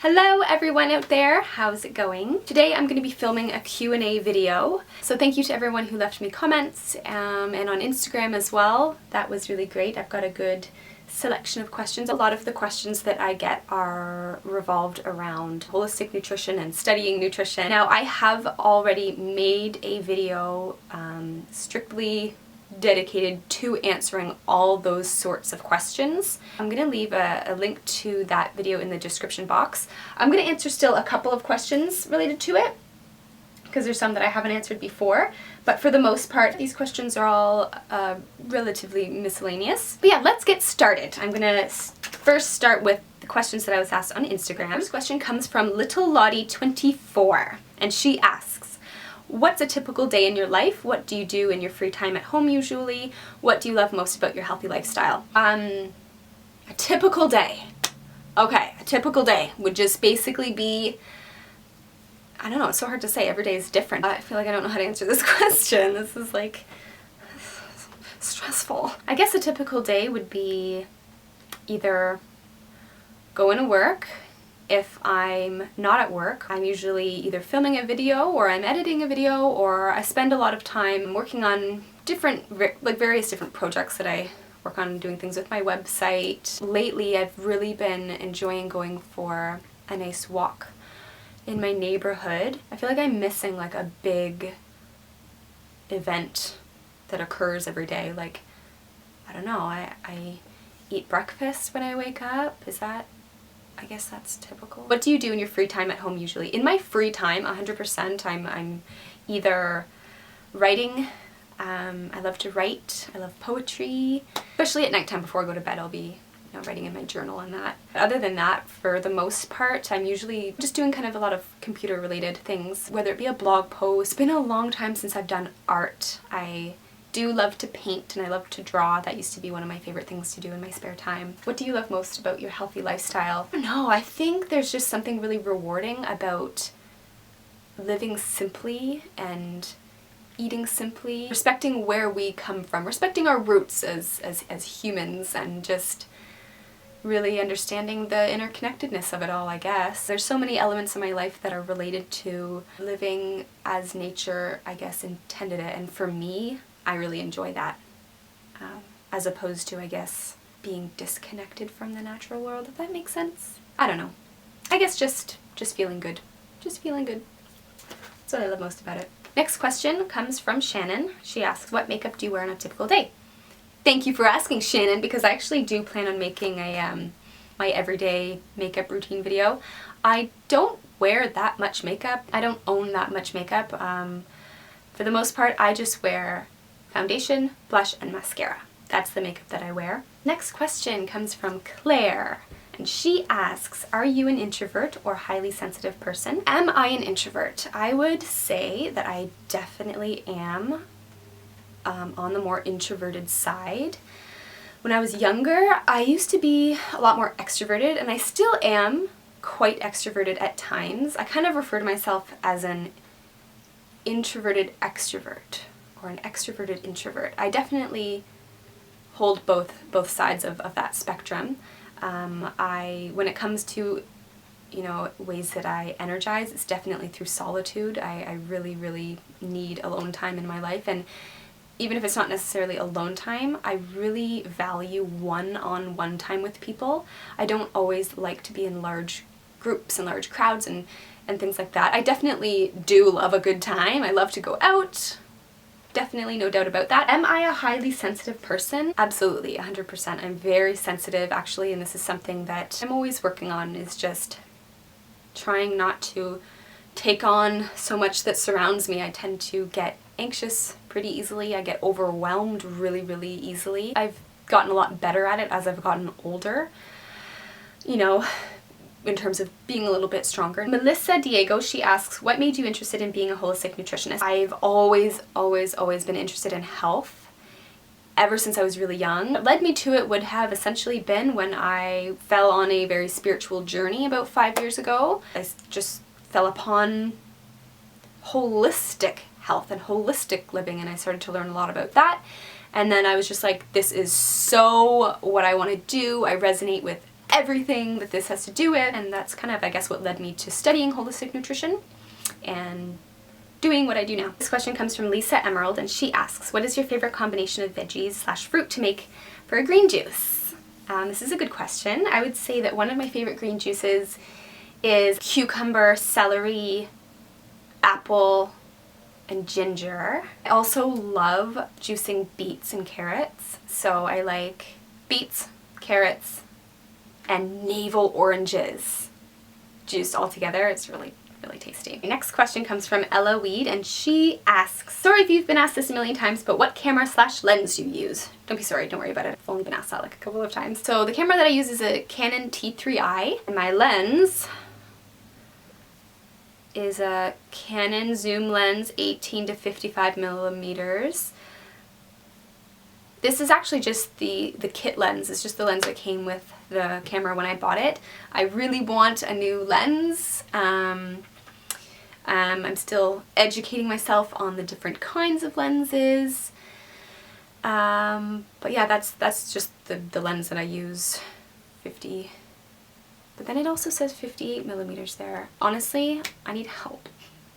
Hello everyone out there, how's it going? Today I'm going to be filming a Q&A video. So thank you to everyone who left me comments and on Instagram as well. That was really great. I've got a good selection of questions. A lot of the questions that I get are revolved around holistic nutrition and studying nutrition. Now I have already made a video strictly dedicated to answering all those sorts of questions. I'm going to leave a link to that video in the description box. I'm going to answer still a couple of questions related to it because there's some that I haven't answered before, but for the most part these questions are all relatively miscellaneous. But yeah, let's get started. I'm going to first start with the questions that I was asked on Instagram. This question comes from Little Lottie24 and she asks, what's a typical day in your life? What do you do in your free time at home usually? What do you love most about your healthy lifestyle? A typical day. Okay, a typical day would just basically be, I don't know, it's so hard to say. Every day is different. I feel like I don't know how to answer this question. This is like stressful. I guess a typical day would be either going to work. If I'm not at work, I'm usually either filming a video or I'm editing a video, or I spend a lot of time working on various different projects that I work on, doing things with my website. Lately I've really been enjoying going for a nice walk in my neighborhood. I feel like I'm missing like a big event that occurs every day. Like, I don't know, I eat breakfast when I wake up. I guess that's typical. What do you do in your free time at home usually? In my free time, 100%, I'm either writing. I love to write. I love poetry. Especially at nighttime before I go to bed, I'll be writing in my journal and that. Other than that, for the most part, I'm usually just doing kind of a lot of computer related things, whether it be a blog post. It's been a long time since I've done art. I do love to paint and I love to draw. That used to be one of my favorite things to do in my spare time. What do you love most about your healthy lifestyle? I don't know, I think there's just something really rewarding about living simply and eating simply, respecting where we come from, respecting our roots as humans, and just really understanding the interconnectedness of it all, I guess. There's so many elements in my life that are related to living as nature, I guess, intended it, and for me, I really enjoy that, as opposed to, I guess, being disconnected from the natural world, if that makes sense. I don't know. I guess just feeling good. Just feeling good. That's what I love most about it. Next question comes from Shannon. She asks, what makeup do you wear on a typical day? Thank you for asking, Shannon, because I actually do plan on making a my everyday makeup routine video. I don't wear that much makeup. I don't own that much makeup. For the most part, I just wear foundation, blush, and mascara. That's the makeup that I wear. Next question comes from Claire, and she asks, are you an introvert or highly sensitive person? Am I an introvert? I would say that I definitely am on the more introverted side. When I was younger, I used to be a lot more extroverted, and I still am quite extroverted at times. I kind of refer to myself as an introverted extrovert, or an extroverted introvert. I definitely hold both sides of that spectrum. When it comes to, ways that I energize, it's definitely through solitude. I really, really need alone time in my life, and even if it's not necessarily alone time, I really value one-on-one time with people. I don't always like to be in large groups and large crowds and things like that. I definitely do love a good time. I love to go out. Definitely, no doubt about that. Am I a highly sensitive person? Absolutely, 100%. I'm very sensitive, actually, and this is something that I'm always working on, is just trying not to take on so much that surrounds me. I tend to get anxious pretty easily. I get overwhelmed really, really easily. I've gotten a lot better at it as I've gotten older, in terms of being a little bit stronger. Melissa Diego, she asks, what made you interested in being a holistic nutritionist? I've always been interested in health ever since I was really young. What led me to it would have essentially been when I fell on a very spiritual journey about 5 years ago. I just fell upon holistic health and holistic living, and I started to learn a lot about that. And then I was just like, this is so what I want to do. I resonate with everything that this has to do with, and that's kind of, I guess, what led me to studying holistic nutrition and doing what I do now. This question comes from Lisa Emerald, and she asks, what is your favorite combination of veggies/fruit to make for a green juice? This is a good question. I would say that one of my favorite green juices is cucumber, celery, apple, and ginger. I also love juicing beets and carrots, so I like beets, carrots, and navel oranges juiced all together. It's really tasty. My next question comes from Ella Weed, and she asks, sorry if you've been asked this a million times, but what camera/lens do you use? Don't be sorry, don't worry about it. I've only been asked that like a couple of times. So the camera that I use is a Canon T3i, and my lens is a Canon zoom lens 18 to 55 millimeters. This is actually just the kit lens. It's just the lens that came with the camera when I bought it. I really want a new lens. I'm still educating myself on the different kinds of lenses. But yeah, that's just the lens that I use, 50. But then it also says 58 millimeters there. Honestly, I need help.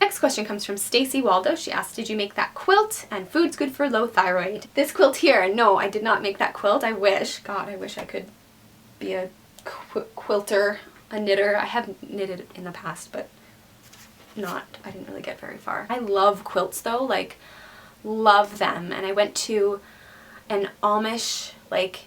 Next question comes from Stacy Waldo. She asked, did you make that quilt? And food's good for low thyroid. This quilt here, no, I did not make that quilt. I wish. God, I wish I could be a quilter, a knitter. I have knitted in the past, but I didn't really get very far. I love quilts though, like, love them. And I went to an Amish, like,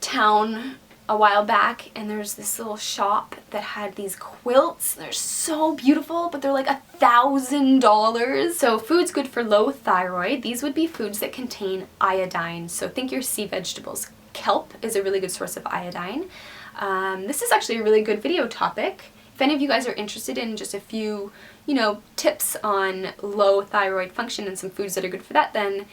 town a while back, and there's this little shop that had these quilts. They're so beautiful, but they're like $1,000. So food's good for low thyroid. These would be foods that contain iodine. So think your sea vegetables. Kelp is a really good source of iodine. This is actually a really good video topic. If any of you guys are interested in just a few, tips on low thyroid function and some foods that are good for that, then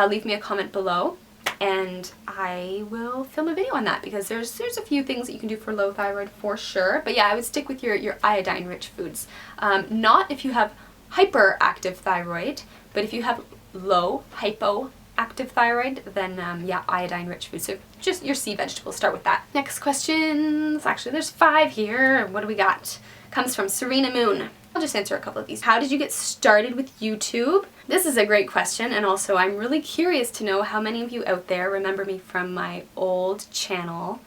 leave me a comment below, and I will film a video on that, because there's a few things that you can do for low thyroid for sure. But yeah, I would stick with your iodine rich foods. Not if you have hyperactive thyroid, but if you have low hypoactive thyroid, then yeah, iodine rich foods. So just your sea vegetables, start with that. Next questions, actually there's 5 here. What do we got? Comes from Serena Moon. I'll just answer a couple of these. How did you get started with YouTube? This is a great question, and also I'm really curious to know how many of you out there remember me from my old channel,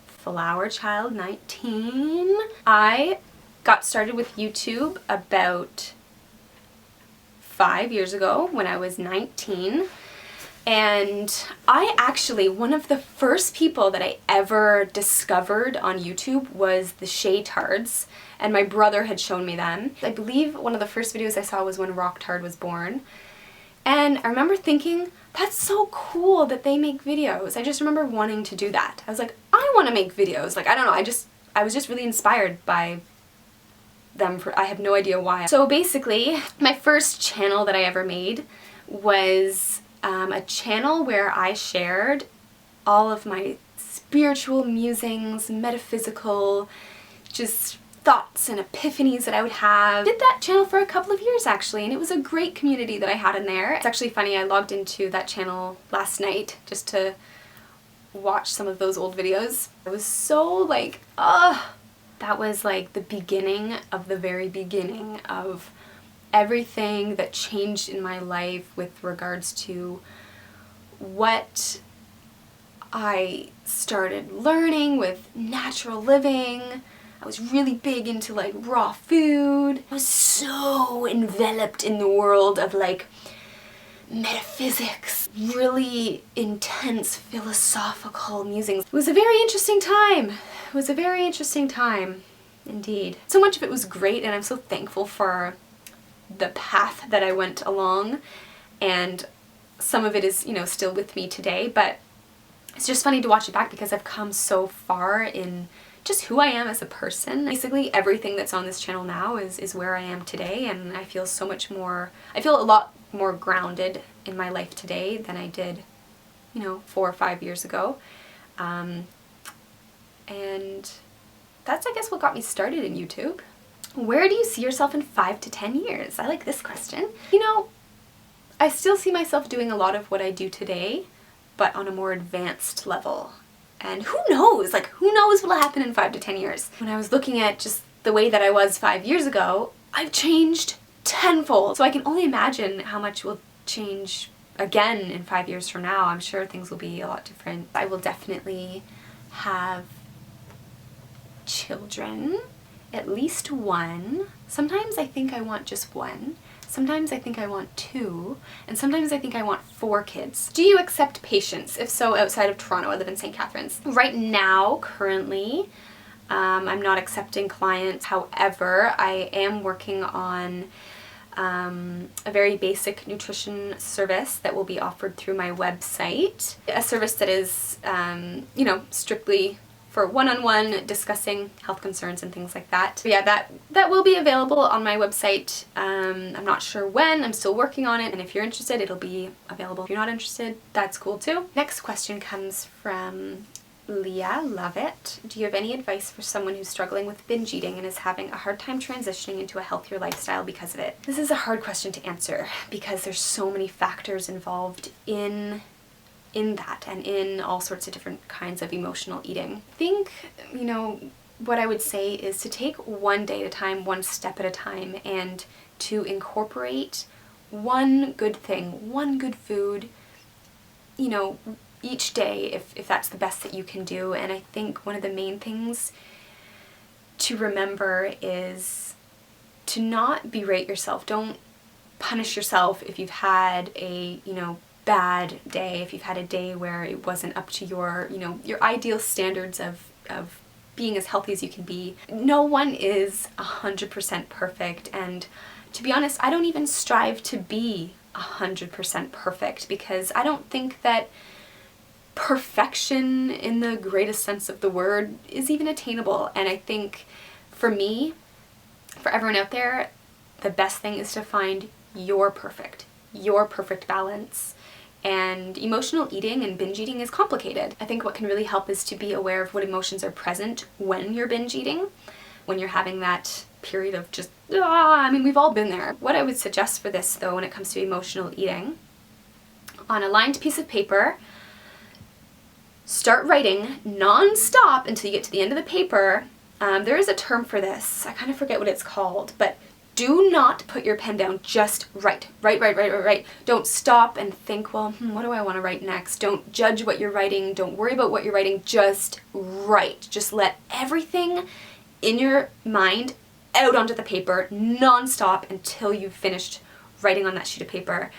Flower Child 19. I got started with YouTube about 5 years ago when I was 19. And one of the first people that I ever discovered on YouTube was the Shaytards, and my brother had shown me them. I believe one of the first videos I saw was when Rocktard was born. And I remember thinking, that's so cool that they make videos. I just remember wanting to do that. I was like, I want to make videos. Like, I don't know, I was just really inspired by them. I have no idea why. So basically, my first channel that I ever made was a channel where I shared all of my spiritual musings, metaphysical, just thoughts and epiphanies that I would have. I did that channel for a couple of years actually, and it was a great community that I had in there. It's actually funny, I logged into that channel last night just to watch some of those old videos. I was so like, that was like the beginning of the very beginning of everything that changed in my life with regards to what I started learning with natural living. I was really big into like raw food. I was so enveloped in the world of like metaphysics, really intense philosophical musings. It was a very interesting time. It was a very interesting time indeed. So much of it was great, and I'm so thankful for the path that I went along, and some of it is, still with me today, but it's just funny to watch it back because I've come so far in just who I am as a person. Basically everything that's on this channel now is where I am today, and I feel a lot more grounded in my life today than I did, 4 or 5 years ago. And that's, I guess, what got me started in YouTube. Where do you see yourself in 5 to 10 years? I like this question. I still see myself doing a lot of what I do today, but on a more advanced level. And who knows? Like, who knows what'll happen in 5 to 10 years? When I was looking at just the way that I was 5 years ago, I've changed tenfold. So I can only imagine how much will change again in 5 years from now. I'm sure things will be a lot different. I will definitely have children, at least one. Sometimes I think I want just one. Sometimes I think I want 2, and sometimes I think I want 4 kids. Do you accept patients? If so, outside of Toronto. I live in St. Catharines. Right now, currently, I'm not accepting clients. However, I am working on a very basic nutrition service that will be offered through my website. A service that is, you know, strictly for one-on-one discussing health concerns and things like that. But yeah, that will be available on my website. I'm not sure when, I'm still working on it, and if you're interested, it'll be available. If you're not interested, that's cool too. Next question comes from Leah, love it. Do you have any advice for someone who's struggling with binge eating and is having a hard time transitioning into a healthier lifestyle because of it? This is a hard question to answer because there's so many factors involved in that and in all sorts of different kinds of emotional eating. I think, you know, what I would say is to take one day at a time, one step at a time, and to incorporate one good thing, one good food, you know, each day if that's the best that you can do. And I think one of the main things to remember is to not berate yourself. Don't punish yourself if you've had a, you know, bad day, if you've had a day where it wasn't up to your, you know, your ideal standards of being as healthy as you can be. No one is 100% perfect, and to be honest, I don't even strive to be 100% perfect because I don't think that perfection in the greatest sense of the word is even attainable. And I think for me, for everyone out there, the best thing is to find your perfect balance. And emotional eating and binge eating is complicated. I think what can really help is to be aware of what emotions are present when you're binge eating, when you're having that period of just, I mean, we've all been there. What I would suggest for this though, when it comes to emotional eating, on a lined piece of paper, start writing non-stop until you get to the end of the paper. There is a term for this. I kind of forget what it's called, but do not put your pen down, just write. Write. Don't stop and think, well, what do I want to write next? Don't judge what you're writing. Don't worry about what you're writing. Just write. Just let everything in your mind out onto the paper non-stop until you've finished writing on that sheet of paper.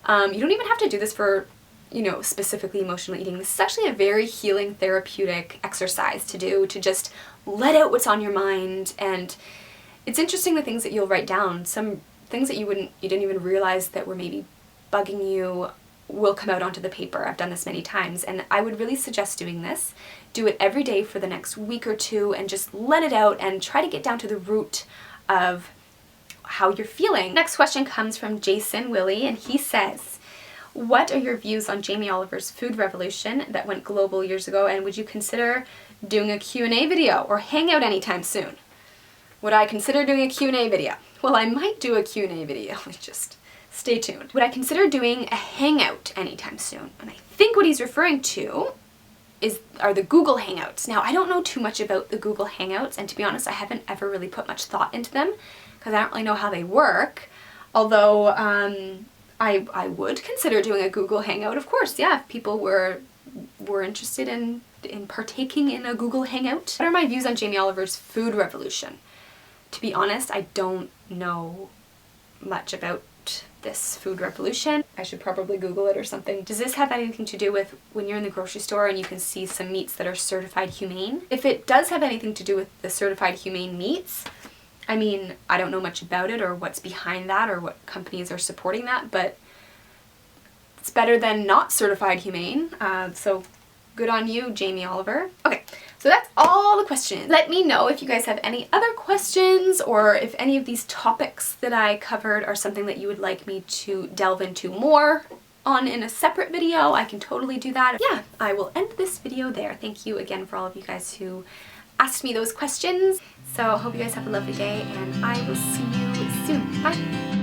You don't even have to do this for, you know, specifically emotional eating. This is actually a very healing, therapeutic exercise to do, to just let out what's on your mind. And it's interesting the things that you'll write down. Some things that you didn't even realize that were maybe bugging you will come out onto the paper. I've done this many times, and I would really suggest doing this. Do it every day for the next week or two and just let it out and try to get down to the root of how you're feeling. Next question comes from Jason Willie, and he says, what are your views on Jamie Oliver's food revolution that went global years ago, and would you consider doing a Q&A video or hangout anytime soon? Would I consider doing a Q&A video? Well, I might do a Q&A video, just stay tuned. Would I consider doing a hangout anytime soon? And I think what he's referring to are the Google Hangouts. Now, I don't know too much about the Google Hangouts, and to be honest, I haven't ever really put much thought into them because I don't really know how they work. Although I would consider doing a Google Hangout, of course, yeah, if people were interested in partaking in a Google Hangout. What are my views on Jamie Oliver's food revolution? To be honest, I don't know much about this food revolution. I should probably Google it or something. Does this have anything to do with when you're in the grocery store and you can see some meats that are certified humane? If it does have anything to do with the certified humane meats, I mean, I don't know much about it or what's behind that or what companies are supporting that, but it's better than not certified humane. So good on you, Jamie Oliver. Okay, so that's all the questions. Let me know if you guys have any other questions or if any of these topics that I covered are something that you would like me to delve into more on in a separate video. I can totally do that. Yeah, I will end this video there. Thank you again for all of you guys who asked me those questions. So I hope you guys have a lovely day, and I will see you soon. Bye!